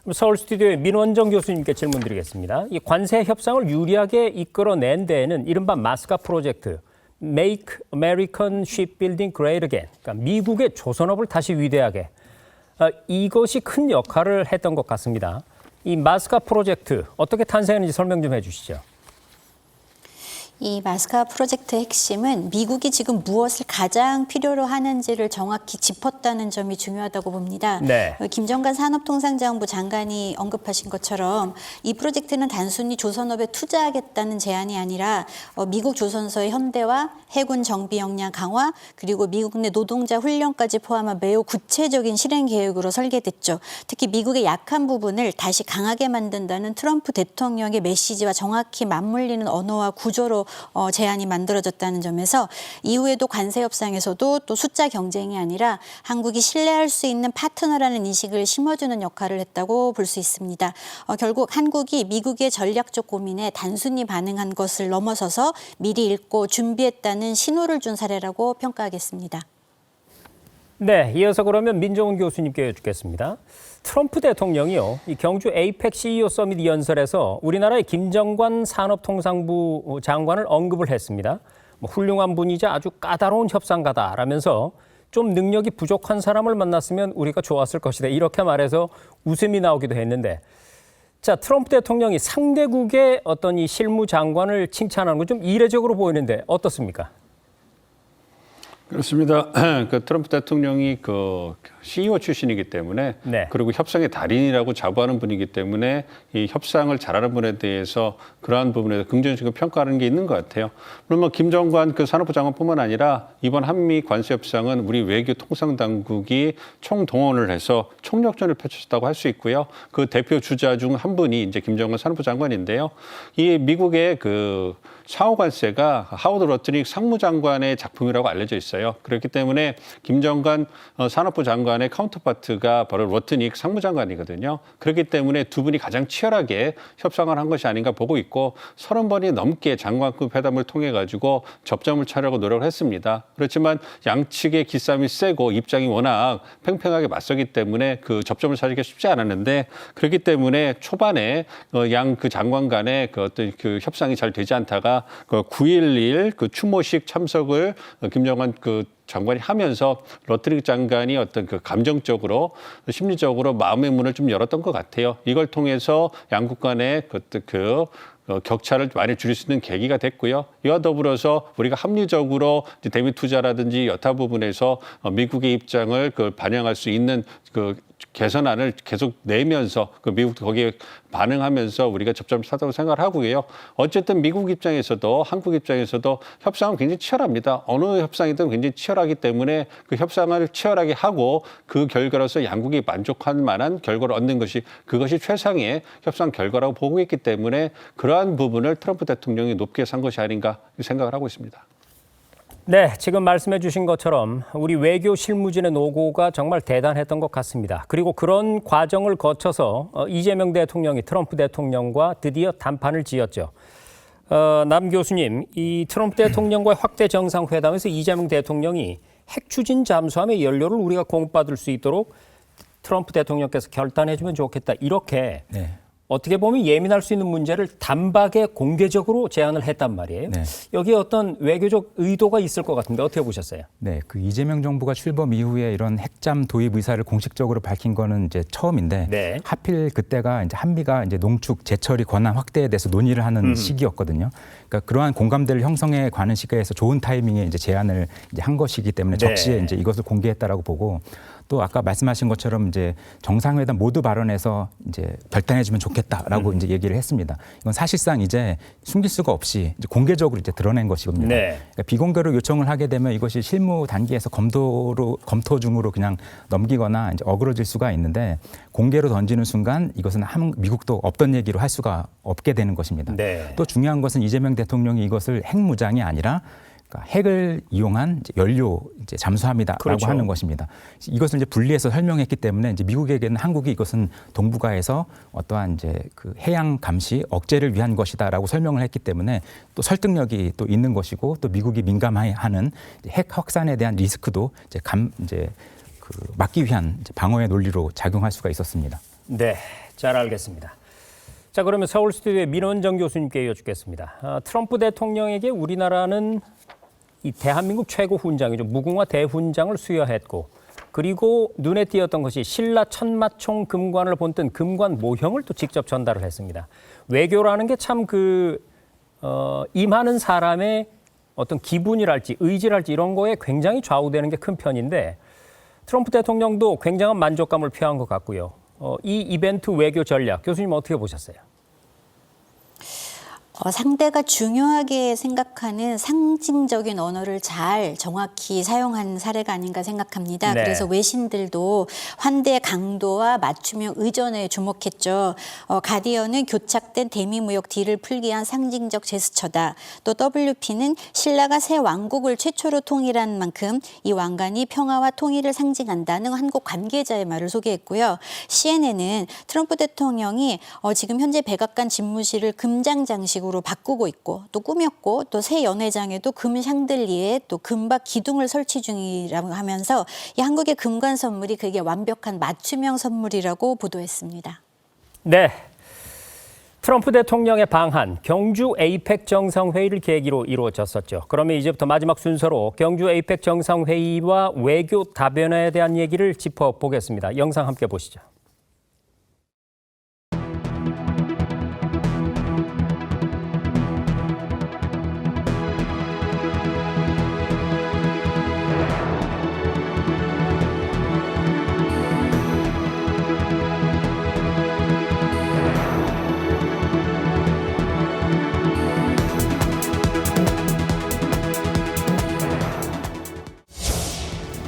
그럼 서울 스튜디오의 민원정 교수님께 질문 드리겠습니다. 이 관세 협상을 유리하게 이끌어낸 데에는 이른바 마스카 프로젝트, Make American Shipbuilding Great Again, 그러니까 미국의 조선업을 다시 위대하게, 이것이 큰 역할을 했던 것 같습니다. 이 마스카 프로젝트 어떻게 탄생했는지 설명 좀 해주시죠. 이 마스카 프로젝트의 핵심은 미국이 지금 무엇을 가장 필요로 하는지를 정확히 짚었다는 점이 중요하다고 봅니다. 네. 김정관 산업통상자원부 장관이 언급하신 것처럼 이 프로젝트는 단순히 조선업에 투자하겠다는 제안이 아니라 미국 조선소의 현대화, 해군 정비 역량 강화, 그리고 미국 내 노동자 훈련까지 포함한 매우 구체적인 실행 계획으로 설계됐죠. 특히 미국의 약한 부분을 다시 강하게 만든다는 트럼프 대통령의 메시지와 정확히 맞물리는 언어와 구조로 제안이 만들어졌다는 점에서 이후에도 관세 협상에서도 또 숫자 경쟁이 아니라 한국이 신뢰할 수 있는 파트너라는 인식을 심어주는 역할을 했다고 볼 수 있습니다. 결국 한국이 미국의 전략적 고민에 단순히 반응한 것을 넘어서서 미리 읽고 준비했다는 신호를 준 사례라고 평가하겠습니다. 네, 이어서 그러면 민정훈 교수님께 여쭙겠습니다. 트럼프 대통령이요, 이 경주 에이펙 CEO 서밋 연설에서 우리나라의 김정관 산업통상부 장관을 언급을 했습니다. 훌륭한 분이자 아주 까다로운 협상가다라면서 좀 능력이 부족한 사람을 만났으면 우리가 좋았을 것이다. 이렇게 말해서 웃음이 나오기도 했는데, 자, 트럼프 대통령이 상대국의 어떤 이 실무장관을 칭찬하는 건 좀 이례적으로 보이는데 어떻습니까? 그렇습니다. 그 트럼프 대통령이 그 CEO 출신이기 때문에 네. 그리고 협상의 달인이라고 자부하는 분이기 때문에 이 협상을 잘하는 분에 대해서 그러한 부분에서 긍정적으로 평가하는 게 있는 것 같아요. 물론 뭐 김정관 그 산업부 장관뿐만 아니라 이번 한미 관세 협상은 우리 외교 통상 당국이 총동원을 해서 총력전을 펼쳤다고 할 수 있고요. 그 대표 주자 중 한 분이 이제 김정관 산업부 장관인데요. 이 미국의 그 상호 관세가 하워드 러트닉 상무장관의 작품이라고 알려져 있어요. 그렇기 때문에 김정관 산업부 장관의 카운터파트가 바로 러트닉 상무장관이거든요. 그렇기 때문에 두 분이 가장 치열하게 협상을 한 것이 아닌가 보고 있고 30번이 넘게 장관급 회담을 통해 가지고 접점을 찾으려고 노력을 했습니다. 그렇지만 양측의 기싸움이 세고 입장이 워낙 팽팽하게 맞서기 때문에 그 접점을 찾기가 쉽지 않았는데 그렇기 때문에 초반에 양 그 장관 간의 그 어떤 그 협상이 잘 되지 않다가 그 9.11 그 추모식 참석을 김정관 그 장관이 하면서 러트릭 장관이 어떤 그 감정적으로 심리적으로 마음의 문을 좀 열었던 것 같아요. 이걸 통해서 양국 간의 격차를 많이 줄일 수 있는 계기가 됐고요. 이와 더불어서 우리가 합리적으로 대미 투자라든지 여타 부분에서 미국의 입장을 반영할 수 있는 개선안을 계속 내면서 미국도 거기에 반응하면서 우리가 접점을 찾다고 생각을 하고요. 어쨌든 미국 입장에서도 한국 입장에서도 협상은 굉장히 치열합니다. 어느 협상이든 굉장히 치열하기 때문에 그 협상을 치열하게 하고 그 결과로서 양국이 만족할 만한 결과를 얻는 것이 그것이 최상의 협상 결과라고 보고 있기 때문에 그러한 부분을 트럼프 대통령이 높게 산 것이 아닌가 생각을 하고 있습니다. 네, 지금 말씀해 주신 것처럼 우리 외교 실무진의 노고가 정말 대단했던 것 같습니다. 그리고 그런 과정을 거쳐서 이재명 대통령이 트럼프 대통령과 드디어 단판을 지었죠. 남 교수님, 이 트럼프 대통령과의 확대 정상회담에서 이재명 대통령이 핵 추진 잠수함의 연료를 우리가 공급받을 수 있도록 트럼프 대통령께서 결단해 주면 좋겠다. 이렇게 네. 어떻게 보면 예민할 수 있는 문제를 단박에 공개적으로 제안을 했단 말이에요. 네. 여기에 어떤 외교적 의도가 있을 것 같은데 어떻게 보셨어요? 네, 그 이재명 정부가 출범 이후에 이런 핵잠 도입 의사를 공식적으로 밝힌 거는 이제 처음인데 네. 하필 그때가 이제 한미가 이제 농축 재처리 권한 확대에 대해서 논의를 하는 시기였거든요. 그러니까 그러한 공감대를 형성해 가는 시기에서 좋은 타이밍에 이제 제안을 이제 한 것이기 때문에 네. 적시에 이제 이것을 공개했다라고 보고 또 아까 말씀하신 것처럼 이제 정상회담 모두 발언에서 이제 결단해주면 좋겠다라고 이제 얘기를 했습니다. 이건 사실상 이제 숨길 수가 없이 이제 공개적으로 이제 드러낸 것이거든요. 네. 그러니까 비공개로 요청을 하게 되면 이것이 실무 단계에서 검토 중으로 그냥 넘기거나 이제 어그러질 수가 있는데 공개로 던지는 순간 이것은 미국도 없던 얘기로 할 수가 없게 되는 것입니다. 네. 또 중요한 것은 이재명 대통령이 이것을 핵무장이 아니라 그러니까 핵을 이용한 이제 연료 이제 잠수함이다라고 그렇죠. 하는 것입니다. 이것을 이제 분리해서 설명했기 때문에 이제 미국에게는 한국이 이것은 동북아에서 어떠한 이제 그 해양 감시 억제를 위한 것이다라고 설명을 했기 때문에 또 설득력이 또 있는 것이고 또 미국이 민감해하는 핵 확산에 대한 리스크도 이제 막기 위한 이제 방어의 논리로 작용할 수가 있었습니다. 네, 잘 알겠습니다. 자, 그러면 서울 스튜디오의 민원정 교수님께 여쭙겠습니다. 트럼프 대통령에게 우리나라는 이 대한민국 최고 훈장이죠. 무궁화 대훈장을 수여했고 그리고 눈에 띄었던 것이 신라 천마총 금관을 본뜬 금관 모형을 또 직접 전달을 했습니다. 외교라는 게 참 임하는 사람의 어떤 기분이랄지 의지랄지 이런 거에 굉장히 좌우되는 게 큰 편인데 트럼프 대통령도 굉장한 만족감을 표한 것 같고요. 이 이벤트 외교 전략 교수님 어떻게 보셨어요? 상대가 중요하게 생각하는 상징적인 언어를 잘 정확히 사용한 사례가 아닌가 생각합니다. 네. 그래서 외신들도 환대의 강도와 맞춤형 의전에 주목했죠. 가디언은 교착된 대미무역 딜을 풀기 위한 상징적 제스처다. 또 WP는 신라가 새 왕국을 최초로 통일한 만큼 이 왕관이 평화와 통일을 상징한다는 한국 관계자의 말을 소개했고요. CNN은 트럼프 대통령이 지금 현재 백악관 집무실을 금장 장식으로 바꾸고 있고 또 꾸몄고 또 새 연회장에도 금 샹들리에 또 금박 기둥을 설치 중이라고 하면서 이 한국의 금관 선물이 그게 완벽한 맞춤형 선물이라고 보도했습니다. 네. 트럼프 대통령의 방한, 경주 에이펙 정상회의를 계기로 이루어졌었죠. 그러면 이제부터 마지막 순서로 경주 에이펙 정상회의와 외교 다변화에 대한 얘기를 짚어보겠습니다. 영상 함께 보시죠.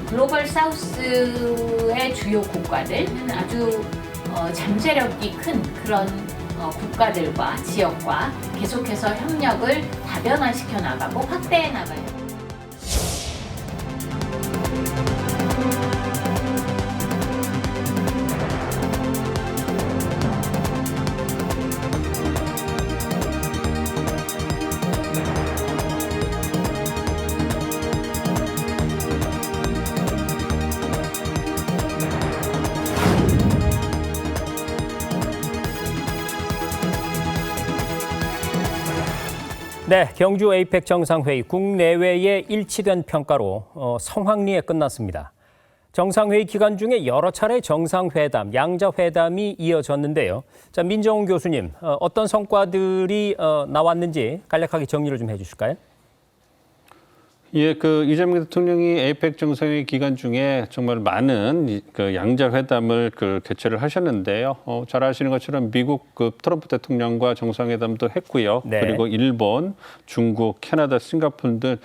글로벌 사우스의 주요 국가들은 아주 잠재력이 큰 그런 국가들과 지역과 계속해서 협력을 다변화시켜 나가고 확대해 나가요. 네, 경주 에이펙 정상회의 국내외의 일치된 평가로 성황리에 끝났습니다. 정상회의 기간 중에 여러 차례 정상회담, 양자회담이 이어졌는데요. 자, 민정훈 교수님, 어떤 성과들이 나왔는지 간략하게 정리를 좀 해주실까요? 예, 이재명 대통령이 에이펙 정상회의 기간 중에 정말 많은 양자 회담을 개최를 하셨는데요. 잘 아시는 것처럼 미국 트럼프 대통령과 정상회담도 했고요. 네. 그리고 일본, 중국, 캐나다, 싱가포르 등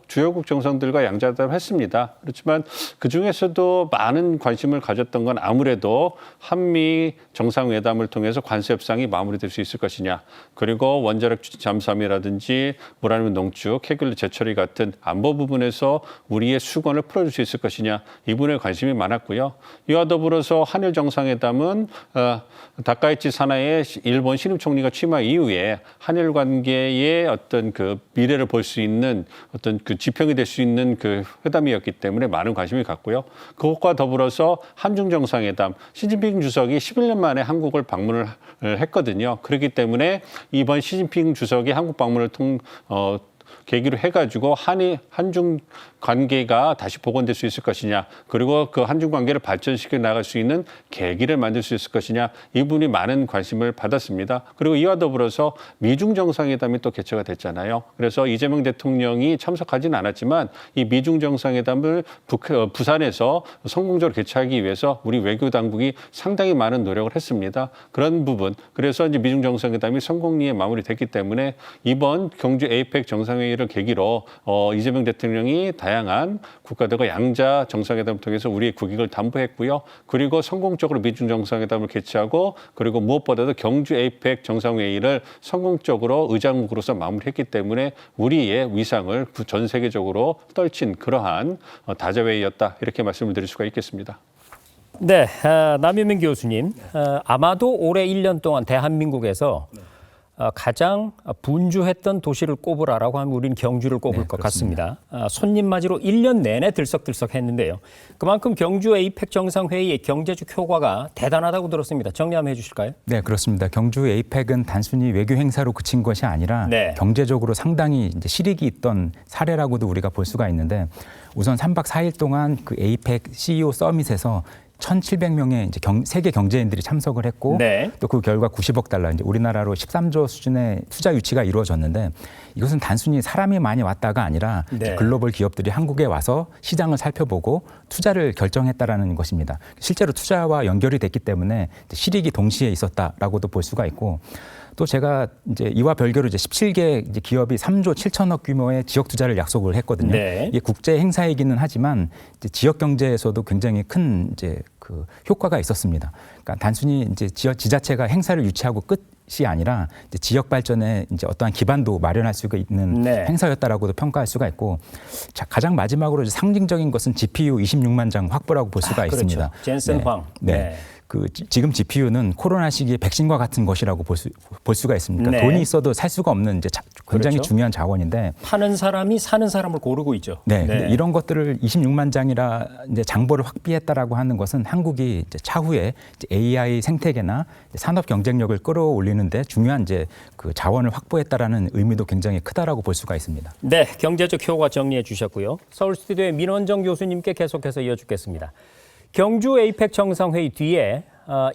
주요국 정상들과 양자회담을 했습니다. 그렇지만 그 중에서도 많은 관심을 가졌던 건 아무래도 한미 정상회담을 통해서 관세 협상이 마무리될 수 있을 것이냐. 그리고 원자력 잠수함이라든지 우라늄 농축, 핵연료 재처리 같은 안보 부분에서 우리의 수건을 풀어줄 수 있을 것이냐, 이 부분에 관심이 많았고요. 이와 더불어서 한일 정상회담은 다카이치 사나의 일본 신임 총리가 취임한 이후에 한일 관계의 어떤 미래를 볼 수 있는 어떤 지평이 될 수 있는 회담이었기 때문에 많은 관심이 갔고요. 그것과 더불어서 한중 정상회담, 시진핑 주석이 11년 만에 한국을 방문을 했거든요. 그렇기 때문에 이번 시진핑 주석이 한국 방문을 계기로 해가지고 한중 관계가 다시 복원될 수 있을 것이냐, 그리고 그 한중 관계를 발전시켜 나갈 수 있는 계기를 만들 수 있을 것이냐, 이 부분이 많은 관심을 받았습니다. 그리고 이와 더불어서 미중 정상회담이 또 개최가 됐잖아요. 그래서 이재명 대통령이 참석하지는 않았지만 이 미중 정상회담을 부산에서 성공적으로 개최하기 위해서 우리 외교 당국이 상당히 많은 노력을 했습니다. 그런 부분, 그래서 이제 미중 정상회담이 성공리에 마무리됐기 때문에 이번 경주 에이펙 정상회의를 계기로 이재명 대통령이 다양한 국가들과 양자 정상회담을 통해서 우리의 국익을 담보했고요. 그리고 성공적으로 미중 정상회담을 개최하고, 그리고 무엇보다도 경주 에이펙 정상회의를 성공적으로 의장국으로서 마무리했기 때문에 우리의 위상을 전 세계적으로 떨친 그러한 다자회의였다, 이렇게 말씀을 드릴 수가 있겠습니다. 네, 남유민 교수님, 아마도 올해 1년 동안 대한민국에서 가장 분주했던 도시를 꼽으라라고 하면 우리는 경주를 꼽을 것 같습니다. 손님 맞이로 1년 내내 들썩들썩했는데요. 그만큼 경주 에이펙 정상회의의 경제적 효과가 대단하다고 들었습니다. 정리 한번 해주실까요? 네, 그렇습니다. 경주 에이펙은 단순히 외교 행사로 그친 것이 아니라 네. 경제적으로 상당히 이제 실익이 있던 사례라고도 우리가 볼 수가 있는데, 우선 3박 4일 동안 그 에이펙 CEO 서밋에서 1,700명의 이제 세계 경제인들이 참석을 했고, 네. 또 그 결과 90억 달러, 이제 우리나라로 13조 수준의 투자 유치가 이루어졌는데, 이것은 단순히 사람이 많이 왔다가 아니라 네. 글로벌 기업들이 한국에 와서 시장을 살펴보고 투자를 결정했다라는 것입니다. 실제로 투자와 연결이 됐기 때문에 실익이 동시에 있었다라고도 볼 수가 있고, 또 제가 이제 이와 별개로 이제 17개 이제 기업이 3조 7천억 규모의 지역 투자를 약속을 했거든요. 네. 이게 국제 행사이기는 하지만 이제 지역 경제에서도 굉장히 큰 이제 그 효과가 있었습니다. 그러니까 단순히 이제 지자체가 행사를 유치하고 끝이 아니라 이제 지역 발전에 이제 어떠한 기반도 마련할 수가 있는 네. 행사였다라고도 평가할 수가 있고, 자, 가장 마지막으로 이제 상징적인 것은 GPU 26만 장 확보라고 볼 수가 있습니다. 그렇죠. 젠슨 황. 네. 지금 GPU는 코로나 시기에 백신과 같은 것이라고 볼 수가 있습니다. 네. 돈이 있어도 살 수가 없는 이제 굉장히 그렇죠. 중요한 자원인데, 파는 사람이 사는 사람을 고르고 있죠. 네. 근데 이런 것들을 26만 장이라 이제 장보를 확비했다라고 하는 것은 한국이 이제 차후에 이제 AI 생태계나 산업 경쟁력을 끌어올리는데 중요한 이제 그 자원을 확보했다라는 의미도 굉장히 크다라고 볼 수가 있습니다. 네, 경제적 효과 정리해 주셨고요. 서울 스튜디오의 민원정 교수님께 계속해서 이어주겠습니다. 경주 에이펙 정상회의 뒤에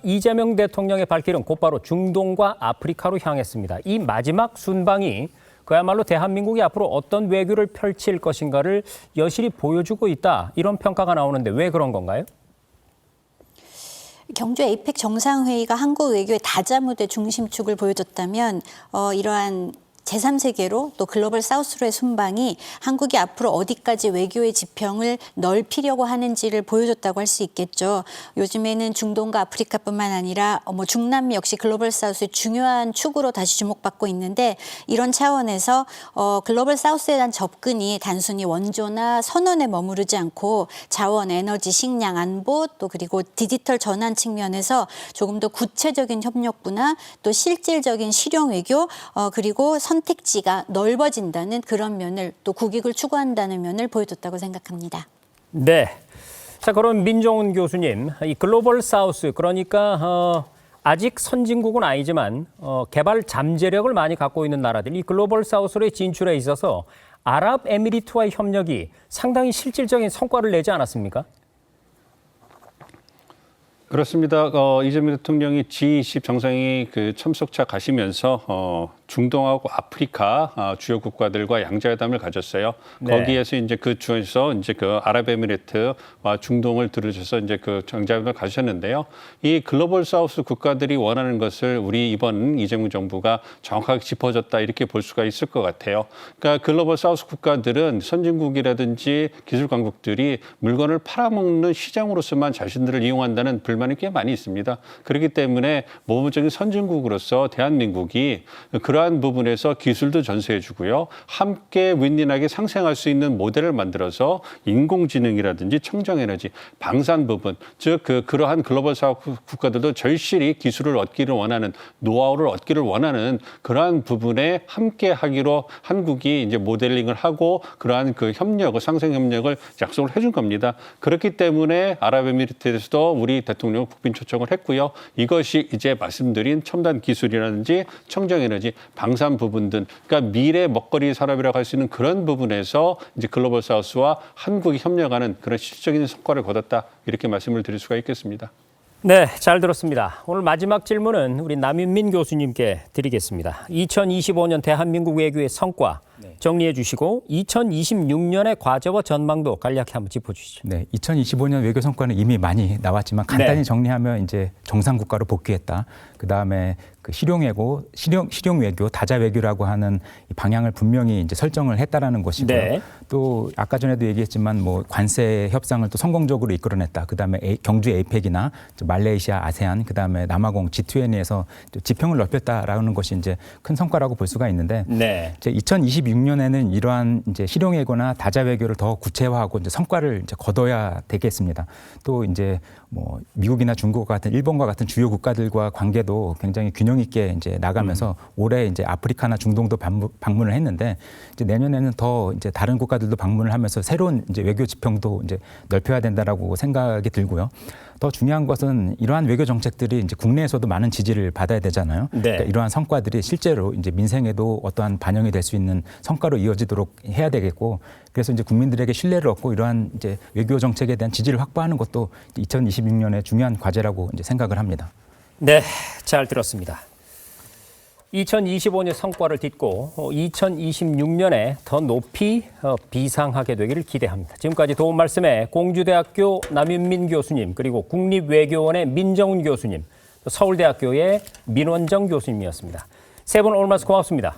이재명 대통령의 발길은 곧바로 중동과 아프리카로 향했습니다. 이 마지막 순방이 그야말로 대한민국이 앞으로 어떤 외교를 펼칠 것인가를 여실히 보여주고 있다, 이런 평가가 나오는데 왜 그런 건가요? 경주 에이펙 정상회의가 한국 외교의 다자무대 중심축을 보여줬다면 이러한 제3세계로 또 글로벌 사우스로의 순방이 한국이 앞으로 어디까지 외교의 지평을 넓히려고 하는지를 보여줬다고 할 수 있겠죠. 요즘에는 중동과 아프리카뿐만 아니라 중남미 역시 글로벌 사우스의 중요한 축으로 다시 주목받고 있는데, 이런 차원에서 글로벌 사우스에 대한 접근이 단순히 원조나 선언에 머무르지 않고 자원, 에너지, 식량, 안보, 또 그리고 디지털 전환 측면에서 조금 더 구체적인 협력부나 또 실질적인 실용 외교, 그리고 선택지가 넓어진다는 그런 면을, 또 국익을 추구한다는 면을 보여줬다고 생각합니다. 네. 자, 그럼 민정훈 교수님, 이 글로벌 사우스, 그러니까 아직 선진국은 아니지만 개발 잠재력을 많이 갖고 있는 나라들이 글로벌 사우스로의 진출에 있어서 아랍에미리트와의 협력이 상당히 실질적인 성과를 내지 않았습니까? 그렇습니다. 이재명 대통령이 G20 정상회의 그 참석차 가시면서 중동하고 아프리카 주요 국가들과 양자회담을 가졌어요. 네. 거기에서 이제 그 중에서 이제 그 아랍에미리트와 중동을 들으셔서 이제 그 양자회담을 가셨는데요. 이 글로벌 사우스 국가들이 원하는 것을 우리 이번 이재명 정부가 정확하게 짚어줬다 이렇게 볼 수가 있을 것 같아요. 그러니까 글로벌 사우스 국가들은 선진국이라든지 기술 강국들이 물건을 팔아먹는 시장으로서만 자신들을 이용한다는 불만이 꽤 많이 있습니다. 그렇기 때문에 모범적인 선진국으로서 대한민국이 그러한 부분에서 기술도 전수해주고요. 함께 윈윈하게 상생할 수 있는 모델을 만들어서 인공지능이라든지 청정에너지, 방산 부분, 즉 그러한 글로벌 사업 국가들도 절실히 기술을 얻기를 원하는, 노하우를 얻기를 원하는 그러한 부분에 함께 하기로 한국이 이제 모델링을 하고 그러한 그 협력을, 상생 협력을 약속을 해준 겁니다. 그렇기 때문에 아랍에미리트에서도 우리 대통령 국빈 초청을 했고요. 이것이 이제 말씀드린 첨단 기술이라든지 청정에너지, 방산 부분 등, 그러니까 미래 먹거리 산업이라고 할 수 있는 그런 부분에서 이제 글로벌 사우스와 한국이 협력하는 그런 실질적인 성과를 거뒀다 이렇게 말씀을 드릴 수가 있겠습니다. 네, 잘 들었습니다. 오늘 마지막 질문은 우리 남윤민 교수님께 드리겠습니다. 2025년 대한민국 외교의 성과 정리해 주시고 2026년의 과제와 전망도 간략히 한번 짚어주시죠. 네, 2025년 외교 성과는 이미 많이 나왔지만 간단히 네. 정리하면 이제 정상 국가로 복귀했다. 그 다음에 그 실용 외교, 다자 외교라고 하는 이 방향을 분명히 이제 설정을 했다라는 것이고요. 네. 또 아까 전에도 얘기했지만 뭐 관세 협상을 또 성공적으로 이끌어냈다. 그 다음에 경주 에이펙이나 말레이시아, 아세안, 그 다음에 남아공 G20에서 지평을 넓혔다라는 것이 이제 큰 성과라고 볼 수가 있는데. 네. 이제 2026년에는 이러한 이제 실용 외교나 다자 외교를 더 구체화하고 이제 성과를 이제 거둬야 되겠습니다. 또 이제 뭐 미국이나 중국 같은 일본과 같은 주요 국가들과 관계도 굉장히 균형 있게 이제 나가면서 올해 이제 아프리카나 중동도 방문을 했는데 이제 내년에는 더 이제 다른 국가들도 방문을 하면서 새로운 이제 외교 지평도 이제 넓혀야 된다라고 생각이 들고요. 더 중요한 것은 이러한 외교 정책들이 이제 국내에서도 많은 지지를 받아야 되잖아요. 네. 그러니까 이러한 성과들이 실제로 이제 민생에도 어떠한 반영이 될 수 있는 성과로 이어지도록 해야 되겠고, 그래서 이제 국민들에게 신뢰를 얻고 이러한 이제 외교 정책에 대한 지지를 확보하는 것도 2026년의 중요한 과제라고 이제 생각을 합니다. 네, 잘 들었습니다. 2025년 성과를 딛고 2026년에 더 높이 비상하게 되기를 기대합니다. 지금까지 도움 말씀에 공주대학교 남윤민 교수님, 그리고 국립외교원의 민정훈 교수님, 또 서울대학교의 민원정 교수님이었습니다. 세 분 오늘 말씀 고맙습니다.